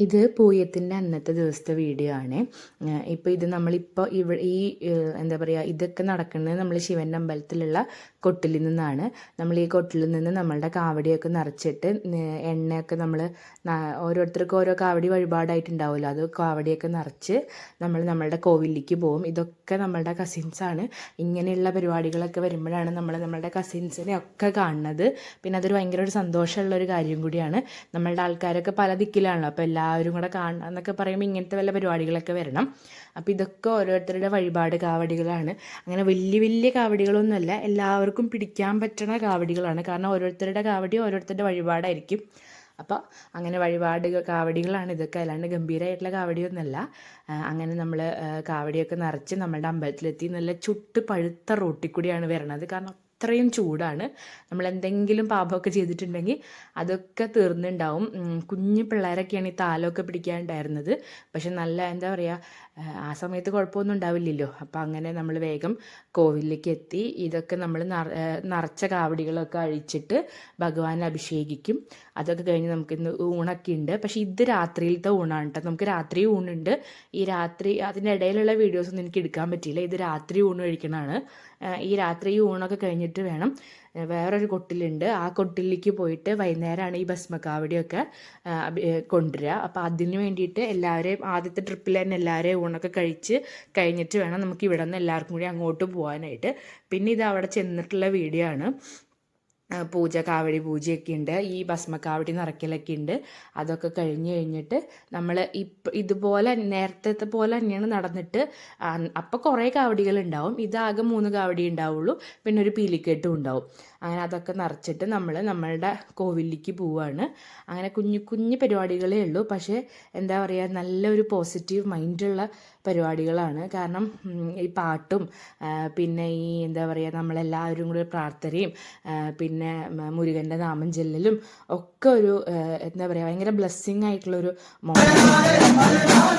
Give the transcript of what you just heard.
ഇത് പൂയത്തിൻ്റെ അന്നത്തെ ദിവസത്തെ വീഡിയോ ആണ്. ഇപ്പോൾ ഇത് നമ്മളിപ്പോൾ എന്താ പറയുക, ഇതൊക്കെ നടക്കുന്നത് നമ്മൾ ശിവൻ്റെ അമ്പലത്തിലുള്ള കൊട്ടിലിൽ നിന്നാണ്. നമ്മൾ ഈ കൊട്ടിലിൽ നിന്ന് നമ്മളുടെ കാവടിയൊക്കെ നിറച്ചിട്ട് എണ്ണയൊക്കെ നമ്മൾ ഓരോരുത്തർക്കും ഓരോ കാവടി വഴിപാടായിട്ടുണ്ടാവുമല്ലോ, അത് കാവടിയൊക്കെ നിറച്ച് നമ്മളുടെ കോവിലിലേക്ക് പോകും. ഇതൊക്കെ നമ്മളുടെ കസിൻസാണ്. ഇങ്ങനെയുള്ള പരിപാടികളൊക്കെ വരുമ്പോഴാണ് നമ്മളുടെ കസിൻസിനെ ഒക്കെ കാണുന്നത്. പിന്നെ അതൊരു ഭയങ്കര ഒരു സന്തോഷമുള്ളൊരു കാര്യം കൂടിയാണ്. നമ്മളുടെ ആൾക്കാരൊക്കെ പല ദിക്കിലാണല്ലോ, അപ്പോൾ എല്ലാവരും കൂടെ കാണണം എന്നൊക്കെ പറയുമ്പോൾ ഇങ്ങനത്തെ വല്ല പരിപാടികളൊക്കെ വരണം. അപ്പോൾ ഇതൊക്കെ ഓരോരുത്തരുടെ വഴിപാട് കാവടികളാണ്. അങ്ങനെ വലിയ വലിയ കാവടികളൊന്നുമല്ല, എല്ലാവർക്കും പിടിക്കാൻ പറ്റുന്ന കാവടികളാണ്. കാരണം ഓരോരുത്തരുടെ കാവടി ഓരോരുത്തരുടെ വഴിപാടായിരിക്കും. അപ്പോൾ അങ്ങനെ വഴിപാട് കാവടികളാണ് ഇതൊക്കെ, അല്ലാണ്ട് ഗംഭീരമായിട്ടുള്ള കാവടിയൊന്നുമല്ല. അങ്ങനെ നമ്മൾ കാവടിയൊക്കെ നിറച്ച് നമ്മളുടെ അമ്പലത്തിലെത്തി. നല്ല ചുട്ട് പഴുത്ത റോട്ടിൽ കൂടിയാണ് വരണത്. കാരണം അത്രയും ചൂടാണ്. നമ്മൾ എന്തെങ്കിലും പാപമൊക്കെ ചെയ്തിട്ടുണ്ടെങ്കിൽ അതൊക്കെ തീർന്നുണ്ടാവും. കുഞ്ഞു പിള്ളേരൊക്കെയാണ് ഈ താലമൊക്കെ പിടിക്കാനുണ്ടായിരുന്നത്. പക്ഷെ നല്ല എന്താ പറയുക, ആ സമയത്ത് കുഴപ്പമൊന്നും ഉണ്ടാവില്ലല്ലോ. അപ്പോൾ അങ്ങനെ നമ്മൾ വേഗം കോവിലിലേക്ക് എത്തി. ഇതൊക്കെ നമ്മൾ നിറച്ച കാവടികളൊക്കെ അഴിച്ചിട്ട് ഭഗവാനെ അഭിഷേകിക്കും. അതൊക്കെ കഴിഞ്ഞ് നമുക്കിന്ന് ഊണൊക്കെ ഉണ്ട്. പക്ഷേ ഇത് രാത്രിയിലത്തെ ഊണാണ് കേട്ടോ. നമുക്ക് രാത്രി ഊണുണ്ട്. ഈ രാത്രി അതിൻ്റെ ഇടയിലുള്ള വീഡിയോസൊന്നും എനിക്ക് എടുക്കാൻ പറ്റിയില്ല. ഇത് രാത്രി ഊണ് കഴിക്കണതാണ്. ഈ രാത്രി ഊണൊക്കെ കഴിഞ്ഞിട്ട് വേണം വേറൊരു കൊട്ടിലുണ്ട്, ആ കൊട്ടിലേക്ക് പോയിട്ട് വൈകുന്നേരമാണ് ഈ ഭസ്മക്കാവടിയൊക്കെ കൊണ്ടുവരിക. അപ്പോൾ അതിന് വേണ്ടിയിട്ട് എല്ലാവരെയും ആദ്യത്തെ ട്രിപ്പിൽ തന്നെ എല്ലാവരെയും ഊണൊക്കെ കഴിച്ച് കഴിഞ്ഞിട്ട് വേണം നമുക്ക് ഇവിടെ നിന്ന് എല്ലാവർക്കും കൂടി അങ്ങോട്ട് പോകാനായിട്ട്. പിന്നെ ഇത് അവിടെ ചെന്നിട്ടുള്ള വീഡിയോ ആണ്. കാവടി പൂജയൊക്കെ ഉണ്ട്, ഈ ഭസ്മക്കാവടി നിറയ്ക്കലൊക്കെ ഉണ്ട്. അതൊക്കെ കഴിഞ്ഞിട്ട് നമ്മൾ ഇതുപോലെ നേരത്തെ പോലെ തന്നെയാണ് നടന്നിട്ട്. അപ്പോൾ കുറേ കാവടികളുണ്ടാവും. ഇതാകെ 3 കാവടി ഉണ്ടാവുള്ളൂ, പിന്നെ ഒരു പീലിക്കെട്ടും ഉണ്ടാവും. അങ്ങനെ അതൊക്കെ നിറച്ചിട്ട് നമ്മളുടെ കോവിലിലേക്ക് പോവുകയാണ്. അങ്ങനെ കുഞ്ഞു കുഞ്ഞു പരിപാടികളേ ഉള്ളൂ, പക്ഷേ എന്താ പറയുക, നല്ലൊരു പോസിറ്റീവ് മൈൻഡുള്ള പരിപാടികളാണ്. കാരണം ഈ പാട്ടും പിന്നെ ഈ എന്താ പറയുക, നമ്മളെല്ലാവരും കൂടി പ്രാർത്ഥനയും പിന്നെ മുരുകൻ്റെ നാമം ചെല്ലലും ഒക്കെ ഒരു എന്താ പറയുക, ഭയങ്കര ബ്ലെസ്സിങ് ആയിട്ടുള്ളൊരു മോമെൻ്റ്.